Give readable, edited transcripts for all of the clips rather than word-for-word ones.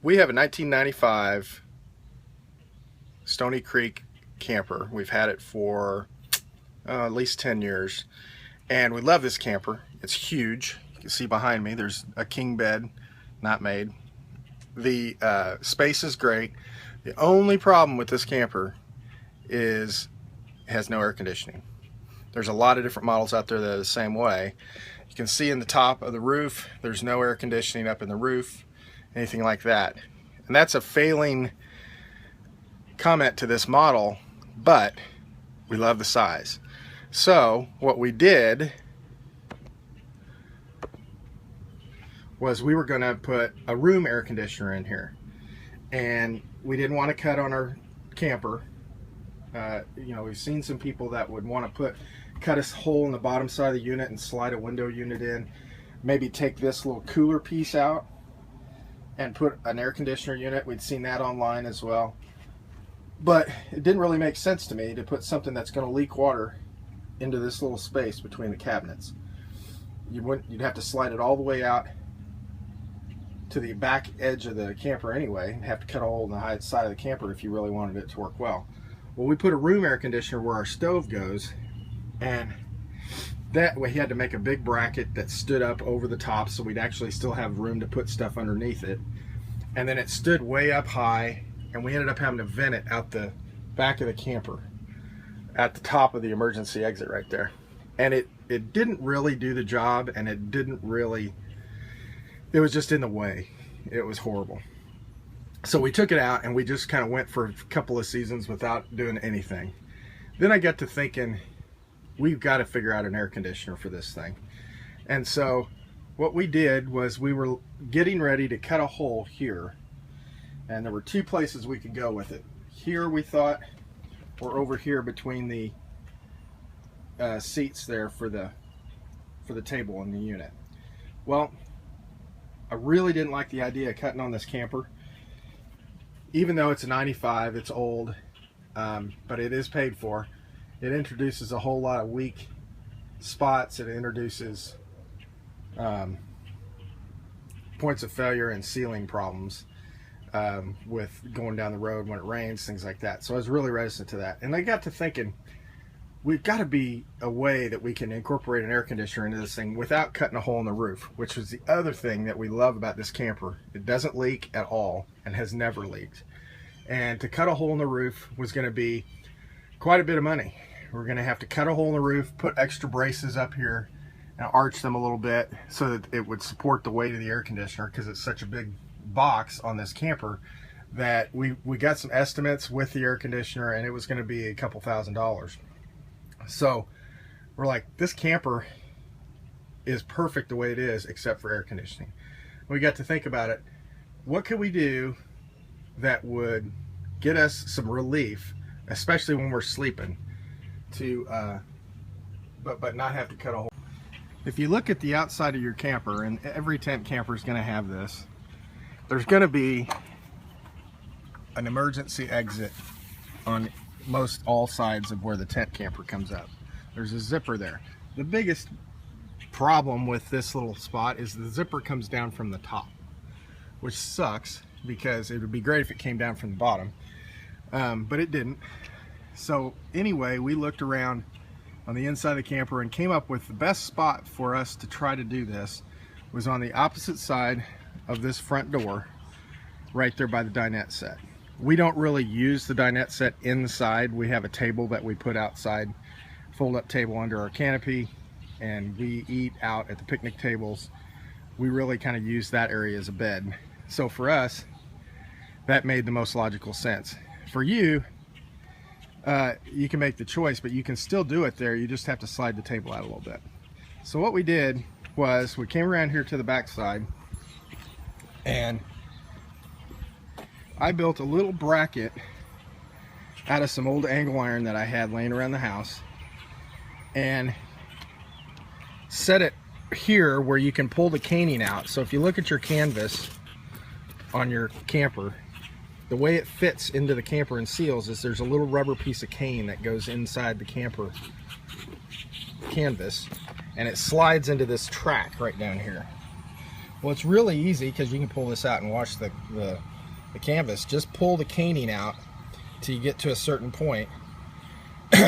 We have a 1995 Stoney Creek camper. We've had it for at least 10 years, and we love this camper. It's huge. You can see behind me there's a king bed, not made. The space is great. The only problem with this camper is it has no air conditioning. There's a lot of different models out there that are the same way. You can see in the top of the roof there's no air conditioning up in the roof, anything like that. And that's a failing comment to this model, but we love the size. So what we did was we were going to put a room air conditioner in here, and we didn't want to cut on our camper. You know, we've seen some people that would want to cut a hole in the bottom side of the unit and slide a window unit in, maybe take this little cooler piece out and put an air conditioner unit. We'd seen that online as well, but it didn't really make sense to me to put something that's going to leak water into this little space between the cabinets. You'd have to slide it all the way out to the back edge of the camper anyway, and have to cut a hole in the side of the camper if you really wanted it to work well. Well, we put a room air conditioner where our stove goes, and that we had to make a big bracket that stood up over the top so we'd actually still have room to put stuff underneath it. And then it stood way up high, and we ended up having to vent it out the back of the camper at the top of the emergency exit right there. And it didn't really do the job, and it was just in the way. It was horrible. So we took it out, and we just kind of went for a couple of seasons without doing anything. Then I got to thinking, we've got to figure out an air conditioner for this thing. And so what we did was we were getting ready to cut a hole here, and there were two places we could go with it. Here we thought, or over here between the seats there for the table in the unit. Well, I really didn't like the idea of cutting on this camper. Even though it's a 95, it's old, but it is paid for. It introduces a whole lot of weak spots. It introduces points of failure and sealing problems with going down the road when it rains, things like that. So I was really reticent to that. And I got to thinking, we've got to be a way that we can incorporate an air conditioner into this thing without cutting a hole in the roof, which was the other thing that we love about this camper. It doesn't leak at all and has never leaked. And to cut a hole in the roof was going to be quite a bit of money. We're going to have to cut a hole in the roof, put extra braces up here, and arch them a little bit so that it would support the weight of the air conditioner, because it's such a big box on this camper that we got some estimates with the air conditioner, and it was going to be a couple $1,000s. So we're like, this camper is perfect the way it is except for air conditioning. We got to think about it. What could we do that would get us some relief, especially when we're sleeping, to but not have to cut a hole? If you look at the outside of your camper, and every tent camper is going to have this, there's going to be an emergency exit on most all sides of where the tent camper comes up. There's a zipper there. The biggest problem with this little spot is the zipper comes down from the top, which sucks because it would be great if it came down from the bottom, but it didn't. So anyway, we looked around on the inside of the camper and came up with the best spot for us to try to do this was on the opposite side of this front door, right there by the dinette set. We don't really use the dinette set inside. We have a table that we put outside, fold-up table under our canopy, and we eat out at the picnic tables. We really kind of use that area as a bed. So for us, that made the most logical sense. For you, you can make the choice, but you can still do it there. You just have to slide the table out a little bit. So what we did was we came around here to the back side, and I built a little bracket out of some old angle iron that I had laying around the house, and set it here where you can pull the caning out. So if you look at your canvas on your camper, the way it fits into the camper and seals is there's a little rubber piece of cane that goes inside the camper canvas, and it slides into this track right down here. Well, it's really easy because you can pull this out and wash the the canvas, just pull the caning out till you get to a certain point.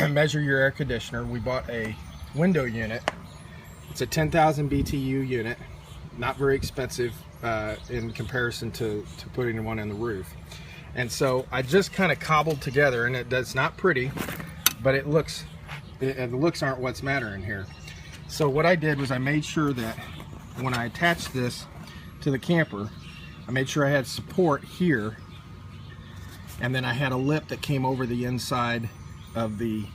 Measure your air conditioner. We bought a window unit. It's a 10,000 BTU unit, not very expensive in comparison to putting one in the roof. And so I just kind of cobbled together, and it's not pretty, but the looks aren't what's mattering here. So what I did was I made sure that when I attached this to the camper, I made sure I had support here, and then I had a lip that came over the inside of the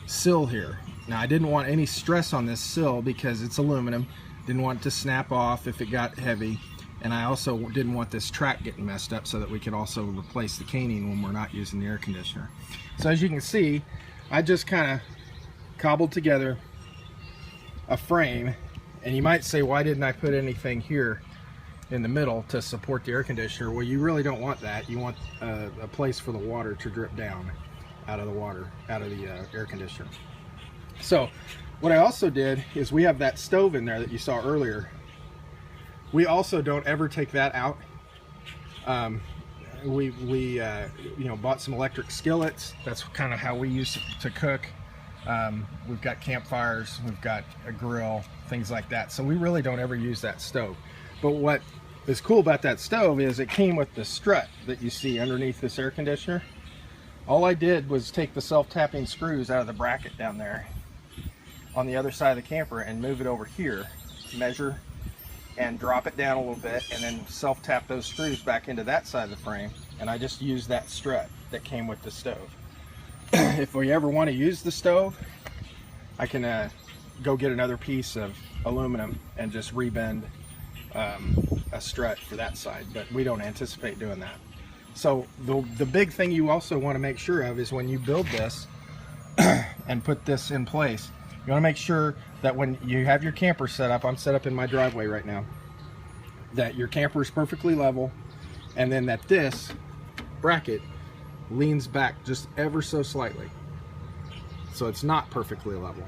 sill here. Now I didn't want any stress on this sill because it's aluminum. Didn't want it to snap off if it got heavy, and I also didn't want this track getting messed up, so that we could also replace the caning when we're not using the air conditioner. So as you can see, I just kind of cobbled together a frame, and you might say, why didn't I put anything here in the middle to support the air conditioner? Well, you really don't want that. You want a place for the water to drip down out of the air conditioner. So what I also did is, we have that stove in there that you saw earlier. We also don't ever take that out. We you know, bought some electric skillets. That's kind of how we use to cook. We've got campfires, we've got a grill, things like that. So we really don't ever use that stove. But what is cool about that stove is it came with the strut that you see underneath this air conditioner. All I did was take the self-tapping screws out of the bracket down there on the other side of the camper and move it over here, measure and drop it down a little bit, and then self-tap those screws back into that side of the frame, and I just used that strut that came with the stove. If we ever want to use the stove, I can go get another piece of aluminum and just rebend a strut for that side, but we don't anticipate doing that. So the big thing you also want to make sure of is, when you build this and put this in place, you want to make sure that when you have your camper set up, I'm set up in my driveway right now, that your camper is perfectly level, and then that this bracket leans back just ever so slightly, so it's not perfectly level.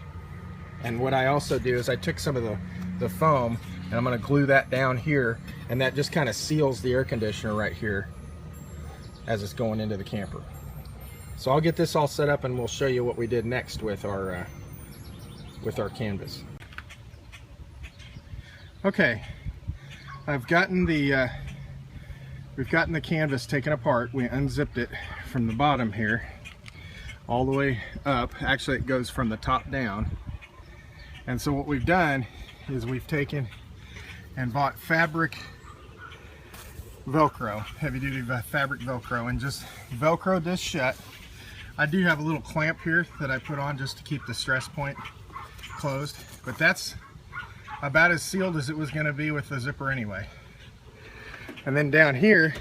And what I also do is I took some of the foam, and I'm going to glue that down here, and that just kind of seals the air conditioner right here as it's going into the camper. So I'll get this all set up, and we'll show you what we did next with our canvas. Okay, we've gotten the canvas taken apart. We unzipped it from the bottom here all the way up. Actually, it goes from the top down. And so what we've done is we've taken and bought fabric Velcro, heavy duty fabric Velcro, and just Velcro this shut. I do have a little clamp here that I put on just to keep the stress point closed, but that's about as sealed as it was going to be with the zipper anyway. And then down here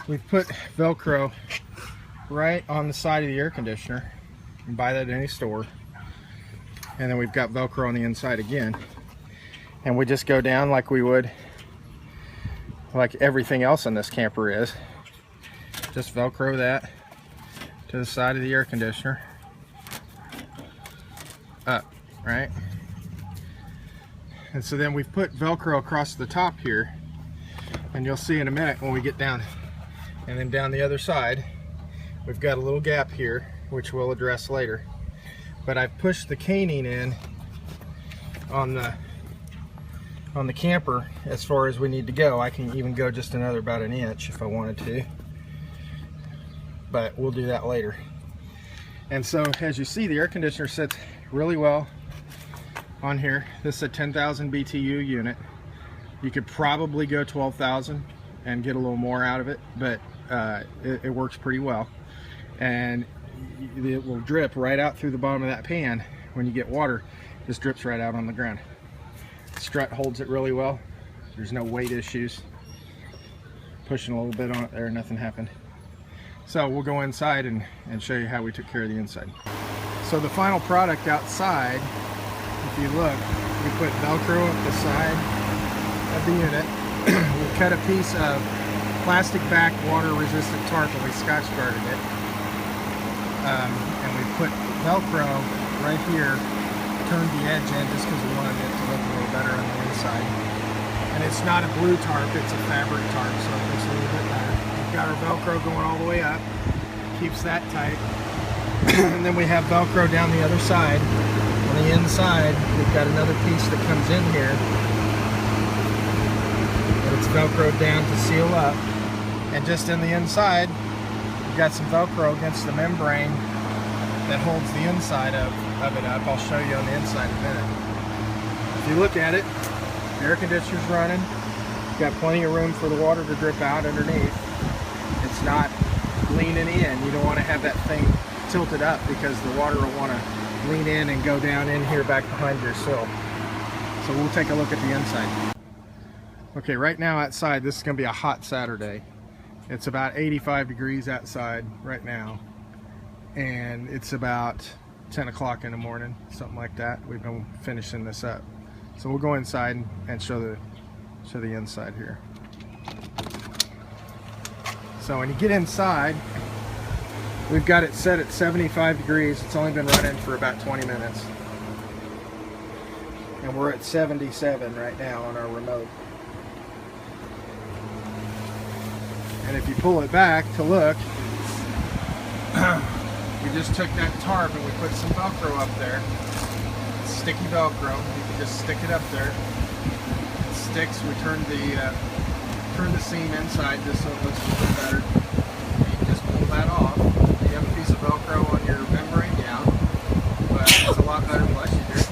we've put Velcro right on the side of the air conditioner. You can buy that at any store. And then we've got Velcro on the inside again, and we just go down like we would, like everything else in this camper is. Just Velcro that to the side of the air conditioner up, right? And so then we've put Velcro across the top here, and you'll see in a minute when we get down. And then down the other side we've got a little gap here, which we'll address later. But I've pushed the caning in on the camper as far as we need to go. I can even go just about an inch if I wanted to, but we'll do that later. And so as you see, the air conditioner sits really well on here. This is a 10,000 BTU unit. You could probably go 12,000 and get a little more out of it, but it works pretty well. And it will drip right out through the bottom of that pan. When you get water, it just drips right out on the ground. The strut holds it really well. There's no weight issues. Pushing a little bit on it there, nothing happened. So we'll go inside and show you how we took care of the inside. So the final product outside, if you look, we put Velcro at the side of the unit. We cut a piece of plastic back water resistant tarp and we Scotch guarded it. And we put Velcro right here, turned the edge in just because we wanted it to look a little better on the inside. And And it's not a blue tarp, it's a fabric tarp, so it looks a little bit better. We've got our Velcro going all the way up, keeps that tight. And then we have Velcro down the other side. On the inside, we've got another piece that comes in here. And it's Velcroed down to seal up. And just in the inside, we've got some Velcro against the membrane that holds the inside of it up. I'll show you on the inside in a minute. If you look at it, the air conditioner's running. You've got plenty of room for the water to drip out underneath. It's not leaning in. You don't want to have that thing tilted up because the water will want to lean in and go down in here back behind your sill. So we'll take a look at the inside. Okay, right now outside, this is going to be a hot Saturday. It's about 85 degrees outside right now. And it's about 10 o'clock in the morning, something like that. We've been finishing this up. So we'll go inside and show the inside here. So when you get inside, we've got it set at 75 degrees. It's only been running for about 20 minutes. And we're at 77 right now on our remote. And if you pull it back to look, we just took that tarp and we put some Velcro up there. It's sticky Velcro. You can just stick it up there. It sticks. We turn the seam inside just so it looks a little bit better. You can just pull that off. You have a piece of Velcro on your membrane, yeah, but it's a lot better than last year.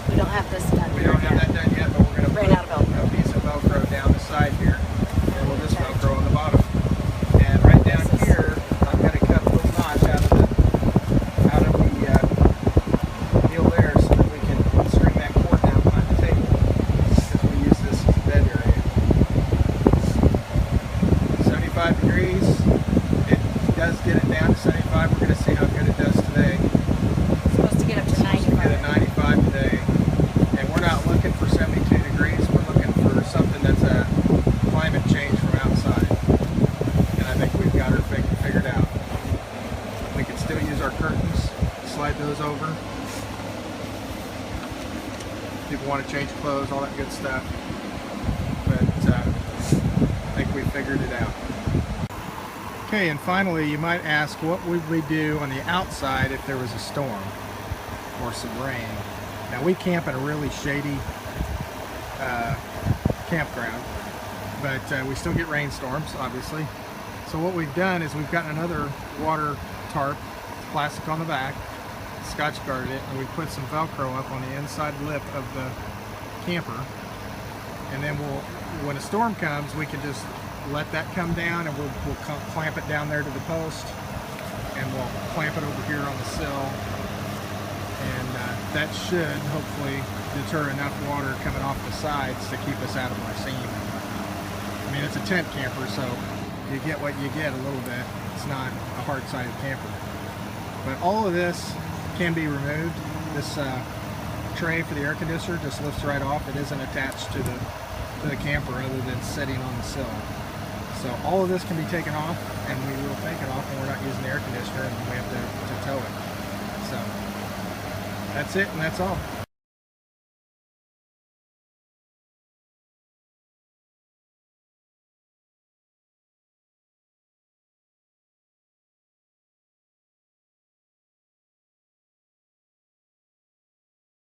We don't have this done. We don't have that done yet, but we're going to put a piece of Velcro down the side here, and we'll just Velcro on the bottom. And right down here, I'm going to cut a little notch out of the deal there so that we can string that cord down behind the table, because we use this as a bed area. 75 degrees. It does get it down to 75. We're going to see how good it does today. It's supposed to get up to 95. Get a 95 today. And we're not looking for 72 degrees. We're looking for something that's a climate change from outside. And I think we've got her figured out. We can still use our curtains, slide those over. People want to change clothes, all that good stuff. But I think we figured it out. Okay, and finally, you might ask, what would we do on the outside if there was a storm or some rain? Now, we camp in a really shady campground, but we still get rainstorms, obviously. So what we've done is we've got another water tarp, plastic on the back, Scotch guarded it, and we put some Velcro up on the inside lip of the camper. And then when a storm comes, we can just let that come down, and we'll clamp it down there to the post, and we'll clamp it over here on the sill. And that should hopefully deter enough water coming off the sides to keep us out of our seam. I mean, it's a tent camper, so you get what you get a little bit. It's not a hard-sided camper. But all of this can be removed. This tray for the air conditioner just lifts right off. It isn't attached to the camper other than sitting on the sill. So all of this can be taken off, and we will take it off when we're not using the air conditioner and we have to tow it. So that's it, and that's all.